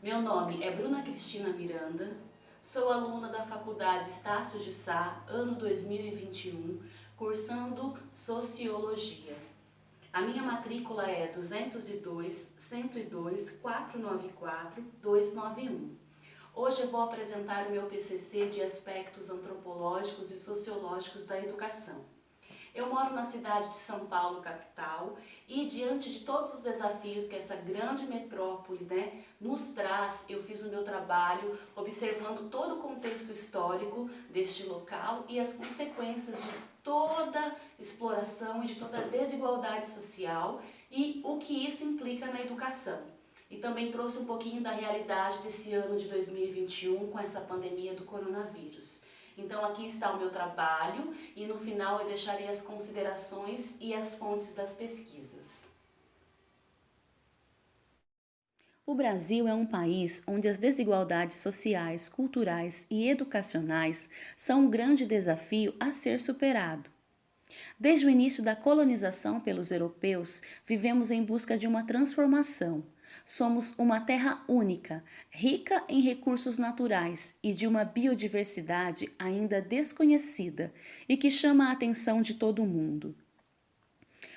Meu nome é Bruna Cristina Miranda, sou aluna da Faculdade Estácio de Sá, ano 2021, cursando Sociologia. A minha matrícula é 202-102-494-291. Hoje eu vou apresentar o meu PCC de aspectos antropológicos e sociológicos da educação. Eu moro na cidade de São Paulo, capital, e diante de todos os desafios que essa grande metrópole, nos traz, eu fiz o meu trabalho observando todo o contexto histórico deste local e as consequências de toda exploração e de toda desigualdade social e o que isso implica na educação. E também trouxe um pouquinho da realidade desse ano de 2021 com essa pandemia do coronavírus. Então aqui está o meu trabalho e no final eu deixarei as considerações e as fontes das pesquisas. O Brasil é um país onde as desigualdades sociais, culturais e educacionais são um grande desafio a ser superado. Desde o início da colonização pelos europeus, vivemos em busca de uma transformação. Somos uma terra única, rica em recursos naturais e de uma biodiversidade ainda desconhecida e que chama a atenção de todo o mundo.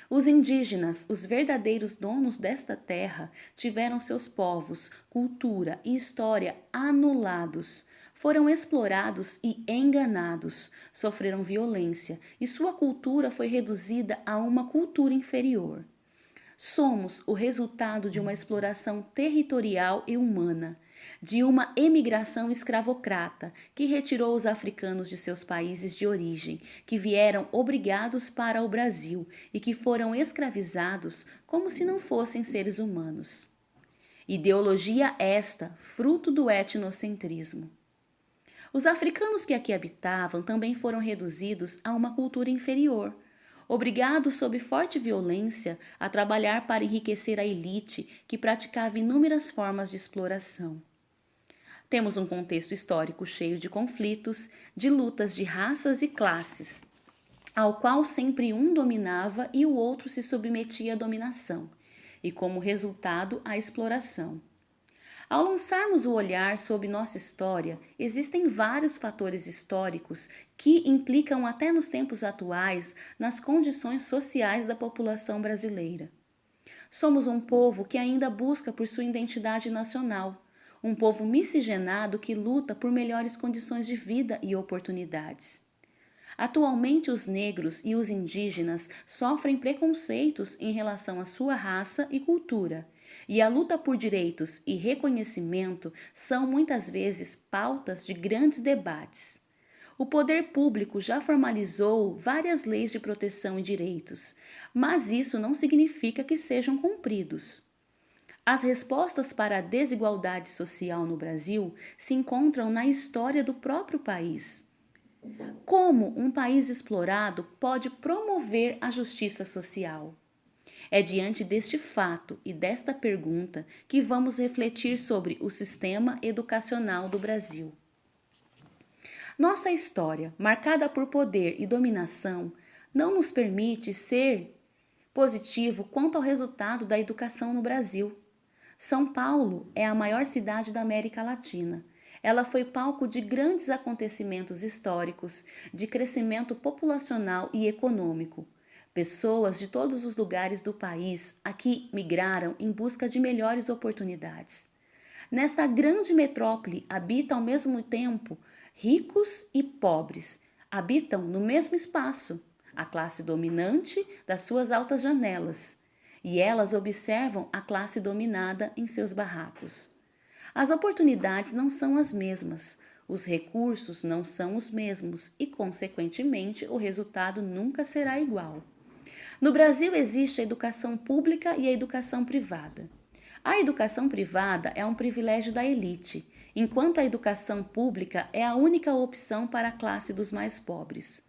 Os indígenas, os verdadeiros donos desta terra, tiveram seus povos, cultura e história anulados. Foram explorados e enganados, sofreram violência e sua cultura foi reduzida a uma cultura inferior. Somos o resultado de uma exploração territorial e humana, de uma emigração escravocrata que retirou os africanos de seus países de origem, que vieram obrigados para o Brasil e que foram escravizados como se não fossem seres humanos. Ideologia esta, fruto do etnocentrismo. Os africanos que aqui habitavam também foram reduzidos a uma cultura inferior, obrigados sob forte violência a trabalhar para enriquecer a elite que praticava inúmeras formas de exploração. Temos um contexto histórico cheio de conflitos, de lutas de raças e classes, ao qual sempre um dominava e o outro se submetia à dominação, e como resultado à exploração. Ao lançarmos o olhar sobre nossa história, existem vários fatores históricos que implicam até nos tempos atuais nas condições sociais da população brasileira. Somos um povo que ainda busca por sua identidade nacional, um povo miscigenado que luta por melhores condições de vida e oportunidades. Atualmente, os negros e os indígenas sofrem preconceitos em relação à sua raça e cultura, e a luta por direitos e reconhecimento são muitas vezes pautas de grandes debates. O poder público já formalizou várias leis de proteção e direitos, mas isso não significa que sejam cumpridos. As respostas para a desigualdade social no Brasil se encontram na história do próprio país. Como um país explorado pode promover a justiça social? É diante deste fato e desta pergunta que vamos refletir sobre o sistema educacional do Brasil. Nossa história, marcada por poder e dominação, não nos permite ser positivo quanto ao resultado da educação no Brasil. São Paulo é a maior cidade da América Latina. Ela foi palco de grandes acontecimentos históricos, de crescimento populacional e econômico. Pessoas de todos os lugares do país aqui migraram em busca de melhores oportunidades. Nesta grande metrópole habitam ao mesmo tempo ricos e pobres, habitam no mesmo espaço, a classe dominante das suas altas janelas, e elas observam a classe dominada em seus barracos. As oportunidades não são as mesmas, os recursos não são os mesmos e, consequentemente, o resultado nunca será igual. No Brasil existe a educação pública e a educação privada. A educação privada é um privilégio da elite, enquanto a educação pública é a única opção para a classe dos mais pobres.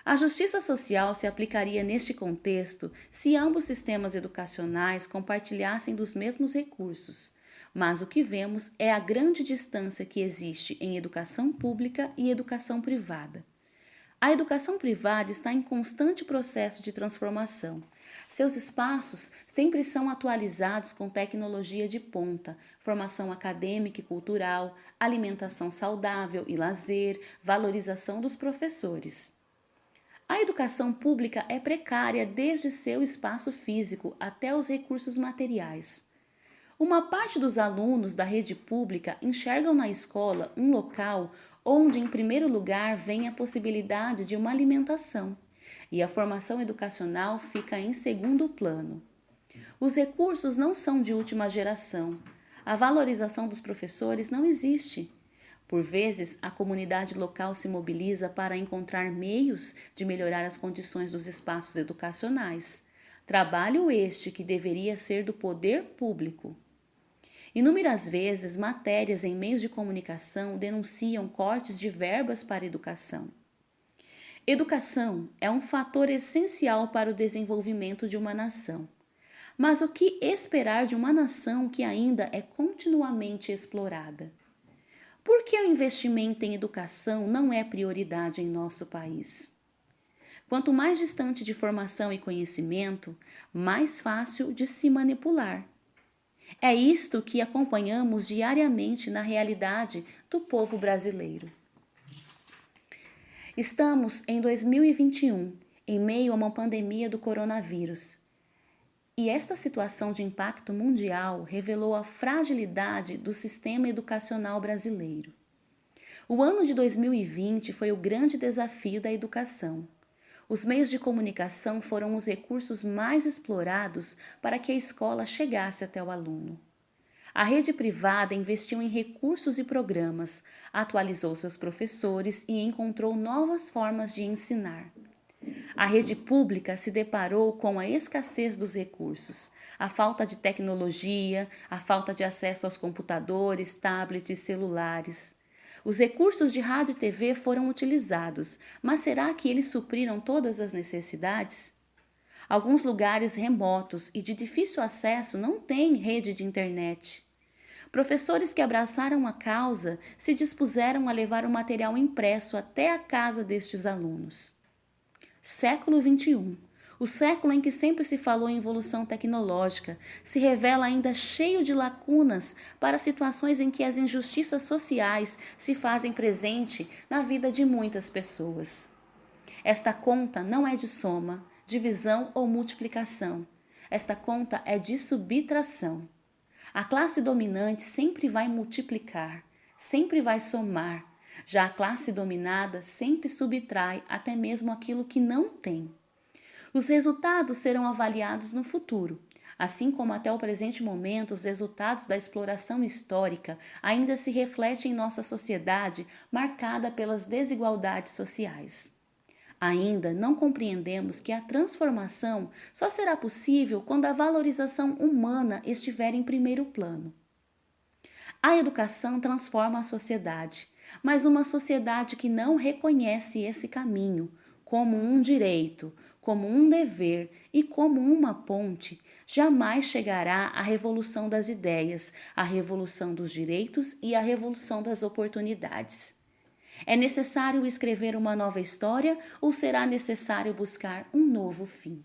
A justiça social se aplicaria neste contexto se ambos sistemas educacionais compartilhassem dos mesmos recursos, mas o que vemos é a grande distância que existe em educação pública e educação privada. A educação privada está em constante processo de transformação. Seus espaços sempre são atualizados com tecnologia de ponta, formação acadêmica e cultural, alimentação saudável e lazer, valorização dos professores. A educação pública é precária desde seu espaço físico até os recursos materiais. Uma parte dos alunos da rede pública enxergam na escola um local onde, em primeiro lugar, vem a possibilidade de uma alimentação, e a formação educacional fica em segundo plano. Os recursos não são de última geração. A valorização dos professores não existe. Por vezes, a comunidade local se mobiliza para encontrar meios de melhorar as condições dos espaços educacionais. Trabalho este que deveria ser do poder público. Inúmeras vezes, matérias em meios de comunicação denunciam cortes de verbas para a educação. Educação é um fator essencial para o desenvolvimento de uma nação. Mas o que esperar de uma nação que ainda é continuamente explorada? Por que o investimento em educação não é prioridade em nosso país? Quanto mais distante de formação e conhecimento, mais fácil de se manipular. É isto que acompanhamos diariamente na realidade do povo brasileiro. Estamos em 2021, em meio a uma pandemia do coronavírus. E esta situação de impacto mundial revelou a fragilidade do sistema educacional brasileiro. O ano de 2020 foi o grande desafio da educação. Os meios de comunicação foram os recursos mais explorados para que a escola chegasse até o aluno. A rede privada investiu em recursos e programas, atualizou seus professores e encontrou novas formas de ensinar. A rede pública se deparou com a escassez dos recursos, a falta de tecnologia, a falta de acesso aos computadores, tablets e celulares. Os recursos de rádio e TV foram utilizados, mas será que eles supriram todas as necessidades? Alguns lugares remotos e de difícil acesso não têm rede de internet. Professores que abraçaram a causa se dispuseram a levar o material impresso até a casa destes alunos. Século XXI, o século em que sempre se falou em evolução tecnológica, se revela ainda cheio de lacunas para situações em que as injustiças sociais se fazem presente na vida de muitas pessoas. Esta conta não é de soma, divisão ou multiplicação. Esta conta é de subtração. A classe dominante sempre vai multiplicar, sempre vai somar. Já a classe dominada sempre subtrai até mesmo aquilo que não tem. Os resultados serão avaliados no futuro, assim como até o presente momento os resultados da exploração histórica ainda se refletem em nossa sociedade marcada pelas desigualdades sociais. Ainda não compreendemos que a transformação só será possível quando a valorização humana estiver em primeiro plano. A educação transforma a sociedade, mas uma sociedade que não reconhece esse caminho como um direito, como um dever e como uma ponte, jamais chegará à revolução das ideias, à revolução dos direitos e à revolução das oportunidades. É necessário escrever uma nova história ou será necessário buscar um novo fim?